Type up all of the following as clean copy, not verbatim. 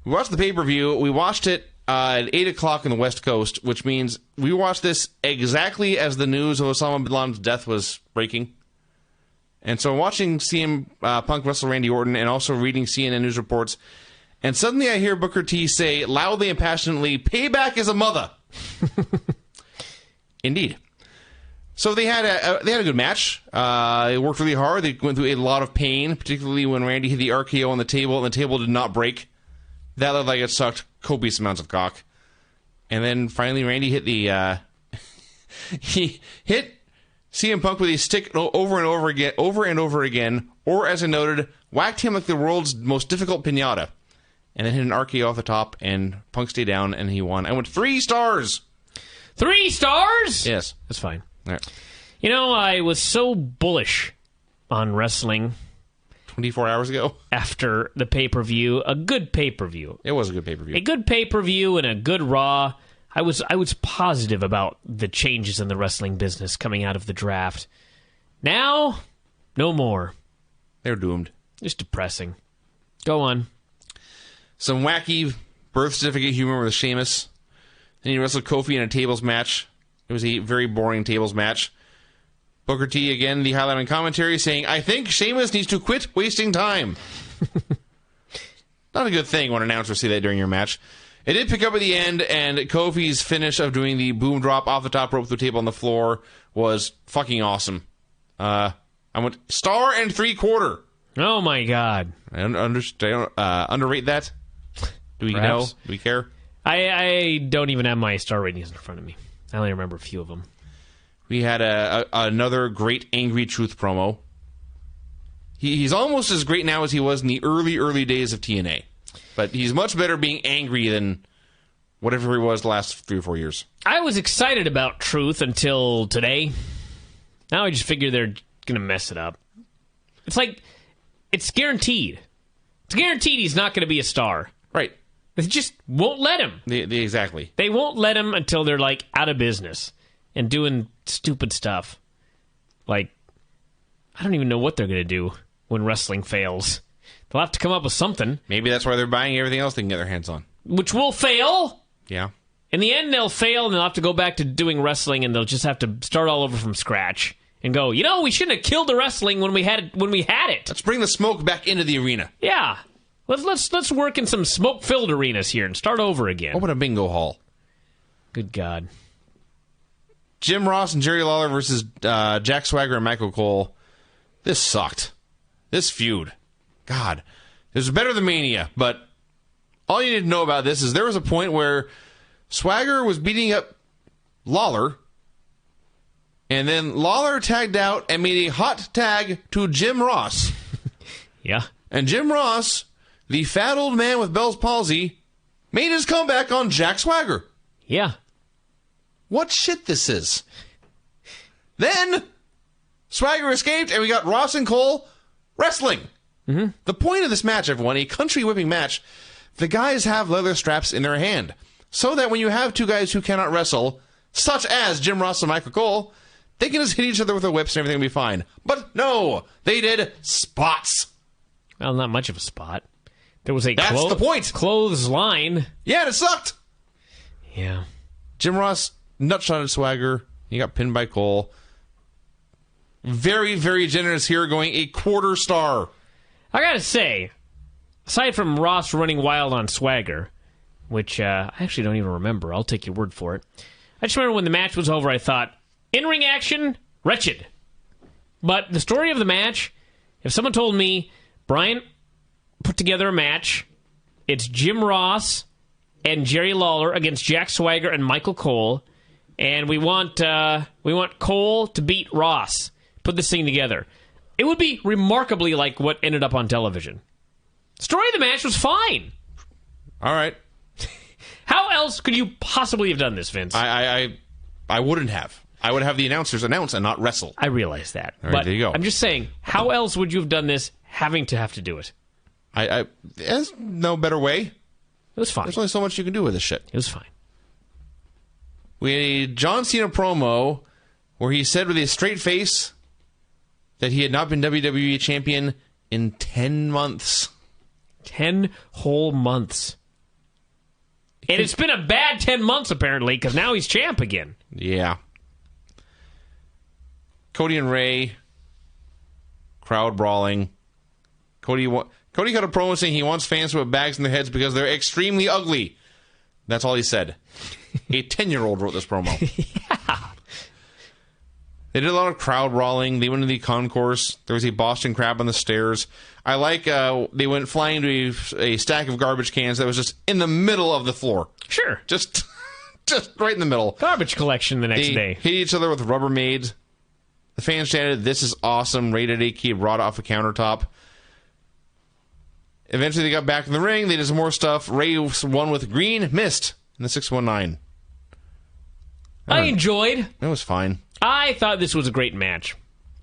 We watched the pay-per-view. We watched it at 8 o'clock on the West Coast, which means we watched this exactly as the news of Osama bin Laden's death was breaking. And so I'm watching CM Punk wrestle Randy Orton and also reading CNN news reports. And suddenly I hear Booker T say loudly and passionately, "Payback is a mother." Indeed. So they had a good match. They worked really hard. They went through a lot of pain, particularly when Randy hit the RKO on the table and the table did not break. That looked like it sucked copious amounts of cock. And then finally Randy hit the... he hit CM Punk with a stick over and over again, or as I noted, whacked him like the world's most difficult piñata. And then hit an RKO off the top, and Punk stayed down, and he won. I went 3 stars! 3 stars? Yes. That's fine. All right. You know, I was so bullish on wrestling 24 hours ago? After the pay-per-view. A good pay-per-view. It was a good pay-per-view. A good pay-per-view and a good Raw. I was positive about the changes in the wrestling business coming out of the draft. Now, no more. They're doomed. Just depressing. Go on. Some wacky birth certificate humor with Sheamus. Then he wrestled Kofi in a tables match. It was a very boring tables match. Booker T, again, the highlight on commentary, saying, "I think Sheamus needs to quit wasting time." Not a good thing when announcers say that during your match. It did pick up at the end, and Kofi's finish of doing the boom drop off the top rope through the table on the floor was fucking awesome. I went 1.75 stars. Oh, my God. I underrate that? Do we Perhaps. know? Do we care? I don't even have my star ratings in front of me. I only remember a few of them. We had another great Angry Truth promo. He's almost as great now as he was in the early days of TNA. But he's much better being angry than whatever he was the last 3 or 4 years. I was excited about Truth until today. Now I just figure they're going to mess it up. It's like, it's guaranteed. It's guaranteed he's not going to be a star. Right. They just won't let him. Exactly. They won't let him until they're, like, out of business and doing stupid stuff. Like, I don't even know what they're going to do when wrestling fails. They'll have to come up with something. Maybe that's why they're buying everything else they can get their hands on. Which will fail. Yeah. In the end, they'll fail, and they'll have to go back to doing wrestling, and they'll just have to start all over from scratch and go, you know, we shouldn't have killed the wrestling when we had it. Let's bring the smoke back into the arena. Yeah. Let's work in some smoke-filled arenas here and start over again. Open a bingo hall. Good God. Jim Ross and Jerry Lawler versus Jack Swagger and Michael Cole. This sucked. This feud. God. It was better than Mania, but all you need to know about this is there was a point where Swagger was beating up Lawler, and then Lawler tagged out and made a hot tag to Jim Ross. Yeah. And Jim Ross, the fat old man with Bell's palsy, made his comeback on Jack Swagger. Yeah. What shit this is. Then Swagger escaped, and we got Ross and Cole wrestling. Mm-hmm. The point of this match, everyone, a country whipping match, the guys have leather straps in their hand, so that when you have 2 guys who cannot wrestle, such as Jim Ross and Michael Cole, they can just hit each other with their whips and everything will be fine. But no, they did spots. Well, not much of a spot. There was a That's the point. Clothesline. Yeah, and it sucked. Yeah. Jim Ross nutshotted Swagger. He got pinned by Cole. Very, very generous here, going 1/4 star. I gotta say, aside from Ross running wild on Swagger, which I actually don't even remember, I'll take your word for it. I just remember when the match was over, I thought, in-ring action, wretched. But the story of the match, if someone told me, Brian put together a match, it's Jim Ross and Jerry Lawler against Jack Swagger and Michael Cole, and we want Cole to beat Ross. Put this thing together. It would be remarkably like what ended up on television. Story of the match was fine. All right. How else could you possibly have done this, Vince? I wouldn't have. I would have the announcers announce and not wrestle. I realize that. All right, but there you go. I'm just saying, how else would you have done this having to have to do it? There's no better way. It was fine. There's only so much you can do with this shit. It was fine. We had a John Cena promo where he said with a straight face that he had not been WWE champion in 10 months. 10 whole months. And it's been a bad 10 months, apparently, because now he's champ again. Yeah. Cody and Ray, crowd brawling. Cody got a promo saying he wants fans to put bags in their heads because they're extremely ugly. That's all he said. A 10-year-old wrote this promo. Yeah. They did a lot of crowd brawling. They went to the concourse. There was a Boston Crab on the stairs. I like they went flying to a stack of garbage cans that was just in the middle of the floor. Sure. Just right in the middle. Garbage collection the next day. Hit each other with Rubbermaids. The fans chanted, "This is awesome." Rated A Kid brought off a countertop. Eventually they got back in the ring. They did some more stuff. Ray won with Green Mist in the 619. I enjoyed. It was fine. I thought this was a great match.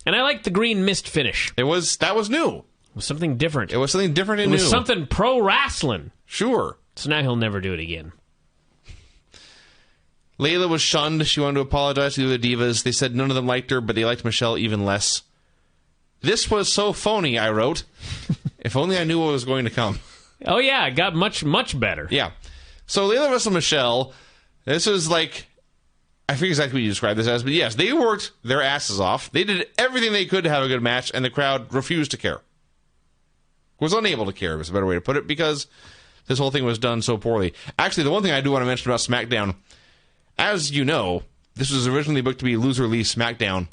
And I liked the Green Mist finish. That was new. It was something different. It was something different and It new. was something pro wrestling. Sure. So now he'll never do it again. Layla was shunned. She wanted to apologize to the other divas. They said none of them liked her, but they liked Michelle even less. This was so phony, I wrote. If only I knew what was going to come. Oh, yeah. It got much, much better. Yeah. So Layla wrestled Michelle. This was like, I forget exactly what you described this as, but yes, they worked their asses off. They did everything they could to have a good match, and the crowd refused to care. Was unable to care, was a better way to put it, because this whole thing was done so poorly. Actually, the one thing I do want to mention about SmackDown, as you know, this was originally booked to be Loser Leaves SmackDown,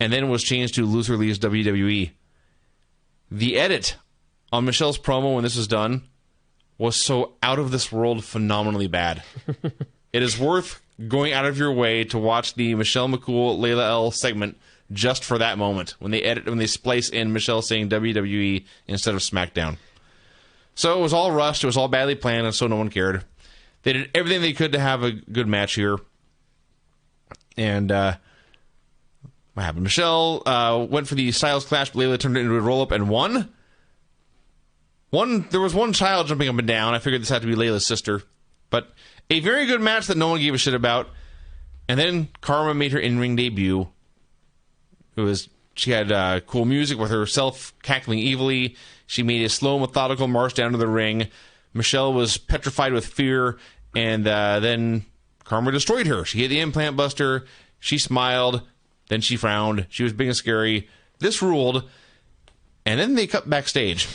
and then was changed to Loser Leaves WWE. The edit on Michelle's promo when this was done was so out of this world phenomenally bad. It is worth going out of your way to watch the Michelle McCool Layla L segment just for that moment when they splice in Michelle saying WWE instead of SmackDown. So it was all rushed, it was all badly planned, and so no one cared. They did everything they could to have a good match here. And what happened? Michelle went for the Styles Clash, but Layla turned it into a roll-up and won. There was one child jumping up and down. I figured this had to be Layla's sister. But a very good match that no one gave a shit about. And then Karma made her in-ring debut. She had cool music with herself cackling evilly. She made a slow, methodical march down to the ring. Michelle was petrified with fear, and then Karma destroyed her. She hit the implant buster. She smiled. Then she frowned. She was big and scary. This ruled. And then they cut backstage.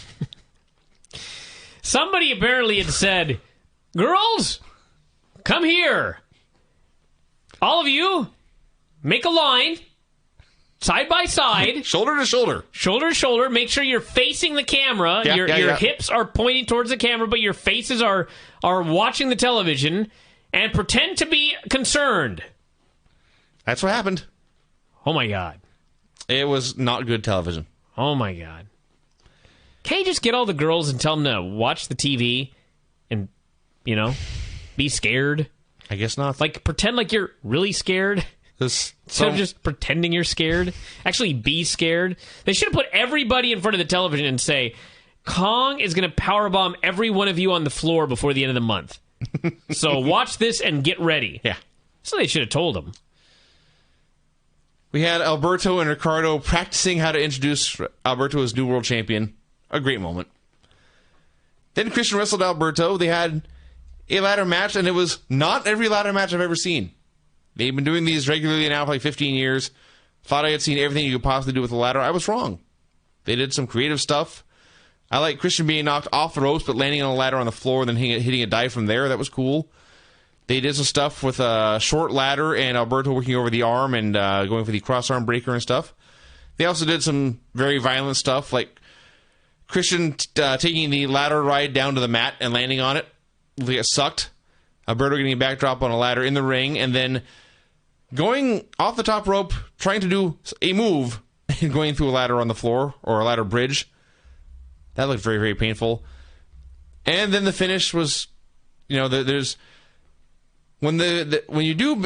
Somebody apparently had said, "Girls, come here. All of you, make a line, side by side. Shoulder to shoulder. Shoulder to shoulder. Make sure you're facing the camera. Your hips are pointing towards the camera, but your faces are watching the television. And pretend to be concerned." That's what happened. Oh, my God. It was not good television. Oh, my God. Can't you just get all the girls and tell them to watch the TV and, be scared? I guess not. Like, pretend like you're really scared instead of just pretending you're scared. Actually, be scared. They should have put everybody in front of the television and say, Kong is going to powerbomb every one of you on the floor before the end of the month. So watch this and get ready. Yeah. So they should have told them. We had Alberto and Ricardo practicing how to introduce Alberto as new world champion. A great moment. Then Christian wrestled Alberto. They had a ladder match, and it was not every ladder match I've ever seen. They've been doing these regularly now for like 15 years. Thought I had seen everything you could possibly do with a ladder. I was wrong. They did some creative stuff. I like Christian being knocked off the ropes, but landing on a ladder on the floor and then hitting a dive from there. That was cool. They did some stuff with a short ladder and Alberto working over the arm and going for the cross-arm breaker and stuff. They also did some very violent stuff, like Christian taking the ladder ride down to the mat and landing on it. It sucked. Alberto getting a backdrop on a ladder in the ring, and then going off the top rope, trying to do a move, and going through a ladder on the floor, or a ladder bridge. That looked very, very painful. And then the finish was, there's... When you do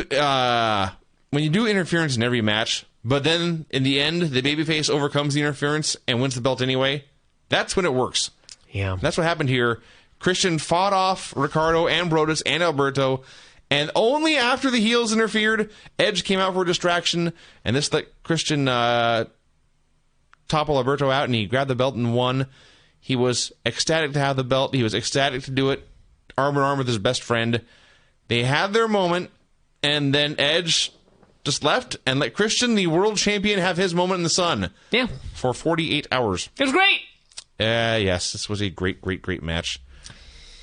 interference in every match, but then in the end the babyface overcomes the interference and wins the belt anyway, that's when it works. Yeah, that's what happened here. Christian fought off Ricardo and Brodus and Alberto, and only after the heels interfered, Edge came out for a distraction, and this let Christian topple Alberto out, and he grabbed the belt and won. He was ecstatic to have the belt. He was ecstatic to do it. arm in arm with his best friend. They had their moment, and then Edge just left and let Christian, the world champion, have his moment in the sun. Yeah. For 48 hours. It was great. Yes, this was a great, great, great match.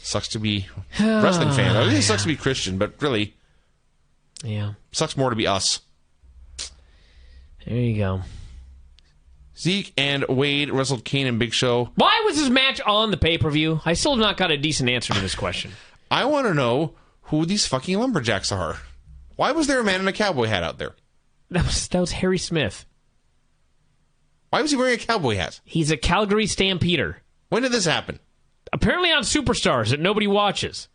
Sucks to be a wrestling fan. I think it sucks to be Christian, but really, yeah, sucks more to be us. There you go. Zeke and Wade wrestled Kane and Big Show. Why was this match on the pay-per-view? I still have not got a decent answer to this question. I want to know who these fucking lumberjacks are. Why was there a man in a cowboy hat out there? That was Harry Smith. Why was he wearing a cowboy hat? He's a Calgary Stampeder. When did this happen? Apparently on Superstars that nobody watches.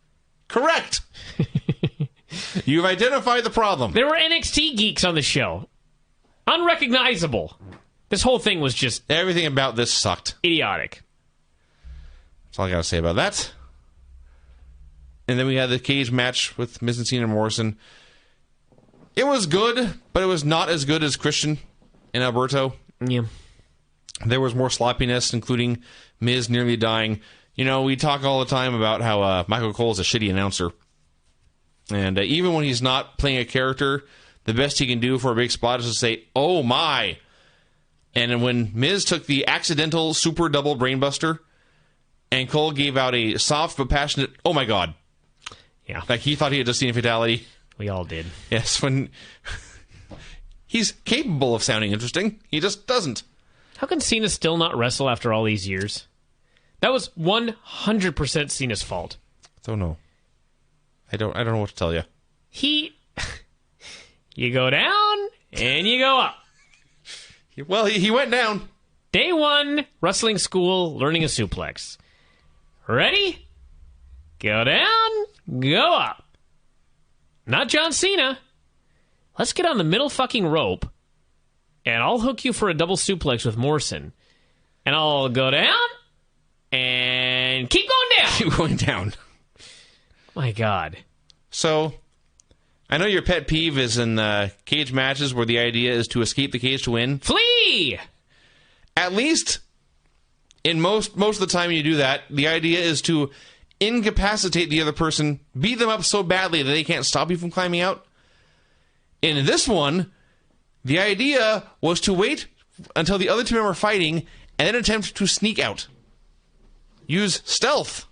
Correct. You've identified the problem. There were NXT geeks on the show. Unrecognizable. This whole thing was just Everything about this sucked. idiotic. That's all I got to say about that. And then we had the cage match with Miz and Cena and Morrison. It was good, but it was not as good as Christian and Alberto. Yeah. There was more sloppiness, including Miz nearly dying. You know, we talk all the time about how Michael Cole is a shitty announcer. And even when he's not playing a character, the best he can do for a big spot is to say, "Oh my." And when Miz took the accidental super double brainbuster, and Cole gave out a soft but passionate, "Oh my God." Yeah. Like he thought he had just seen a fatality. We all did. Yes, when he's capable of sounding interesting, he just doesn't. How can Cena still not wrestle after all these years? That was 100% Cena's fault. Don't know. I don't know what to tell you. You go down and you go up. Well, he went down. Day one, wrestling school, learning a suplex. Ready? Go down, go up. Not John Cena. Let's get on the middle fucking rope, and I'll hook you for a double suplex with Morrison. And I'll go down, and keep going down. Keep going down. My God. So, I know your pet peeve is in cage matches where the idea is to escape the cage to win. Flee! At least, in most of the time you do that, the idea is to incapacitate the other person, beat them up so badly that they can't stop you from climbing out. In this one, the idea was to wait until the other two men were fighting and then attempt to sneak out. Use stealth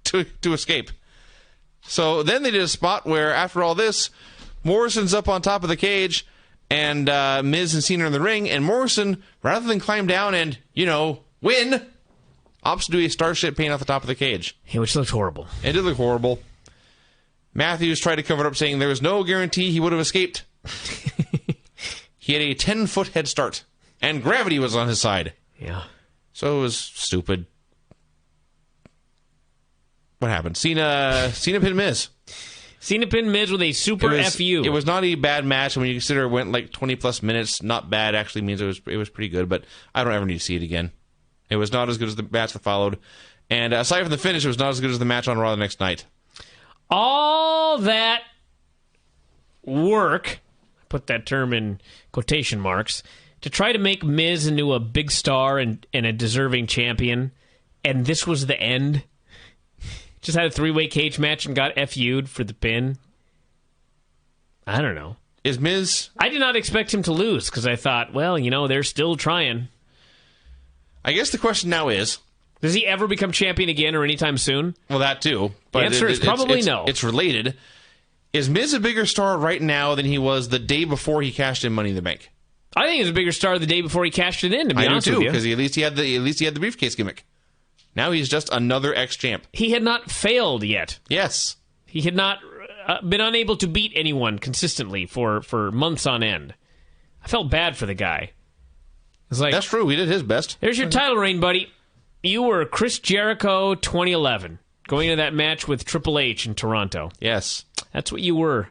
to escape. So then they did a spot where, after all this, Morrison's up on top of the cage, and Miz and Cena are in the ring, and Morrison, rather than climb down and, win, opts to do a starship paint off the top of the cage. Yeah, which looked horrible. It did look horrible. Matthews tried to cover it up, saying there was no guarantee he would have escaped. He had a 10-foot head start, and gravity was on his side. Yeah. So it was stupid. What happened? Cena pinned Miz. Cena pinned Miz with a super FU. It was not a bad match. When you consider it went like 20-plus minutes, not bad actually means it was pretty good, but I don't ever need to see it again. It was not as good as the match that followed. And aside from the finish, it was not as good as the match on Raw the next night. All that work, put that term in quotation marks, to try to make Miz into a big star and a deserving champion, and this was the end. Just had a three-way cage match and got FU'd for the pin. I don't know. Is Miz... I did not expect him to lose, because I thought, well, they're still trying. I guess the question now is... Does he ever become champion again or anytime soon? Well, that too. But the answer is probably no. It's related. Is Miz a bigger star right now than he was the day before he cashed in Money in the Bank? I think he's a bigger star the day before he cashed it in, to be honest with you. Because at least he had the briefcase gimmick. Now he's just another ex-champ. He had not failed yet. Yes. He had not been unable to beat anyone consistently for months on end. I felt bad for the guy. It's like, that's true. He did his best. There's your title reign, buddy. You were Chris Jericho 2011, going into that match with Triple H in Toronto. Yes. That's what you were.